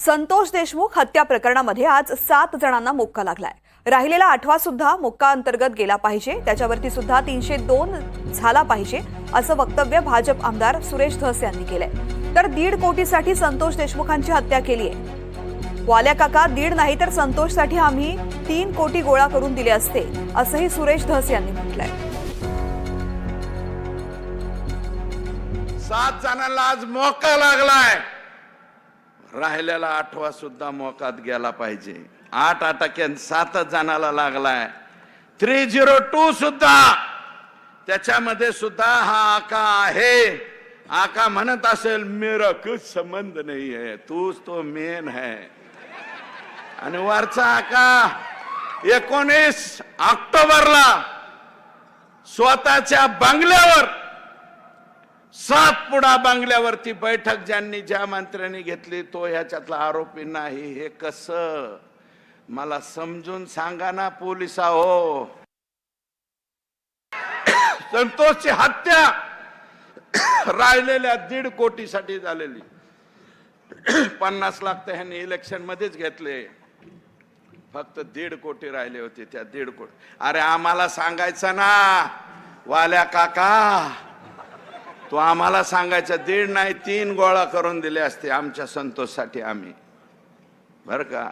संतोष देशमुख हत्या प्रकरणामध्ये आज 7 जणांना मोक्का लागलाय। राहिलेला 8वा सुद्धा मोक्का अंतर्गत गेला पाहिजे, त्याच्यावरती सुद्धा 302 झाला पाहिजे असं वक्तव्य भाजप आमदार सुरेश धस यांनी केलंय। तर 1.5 कोटीसाठी संतोष देशमुखांची हत्या केली आहे। वाल्या काका 1.5 नाही तर संतोषसाठी आम्ही 3 कोटी गोळा करून दिले असते असंही सुरेश धस यांनी म्हटलंय। 7 जणांना आज मोका लागलाय, राहिलेला 8वा सुद्धा मोकात गेला पाहिजे। 8 अटकेन 7 जणांना लागलाय। 302 सुद्धा त्याच्यामध्ये सुद्धा हा आका आहे। आका म्हणत असेल मेरा कुछ संबंध नहीं है, तूच तो मेन है। आणि वरचा आका 19 ऑक्टोबरला स्वतःच्या बंगल्यावर सातपुडा बंगल्यावरती बैठक ज्या मंत्र्यांनी घेतली तो ह्याच्यातला आरोपी नाही। हे कसं मला समजून सांगा ना पोलिसा हो। संतोषची हत्या राहिलेल्या 1.5 कोटीसाठी झालेली। 50 लाख तर ह्यांनी इलेक्शन मध्येच घेतले, फक्त 1.5 कोटी राहिले होते। त्या 1.5 कोटी अरे आम्हाला सांगायचं ना वाल्या काका, तो आम्हाला सांगायचं 1.5 नाही 3 गोळा करून दिले असते आमच्या संतोषसाठी आम्ही, बरं का।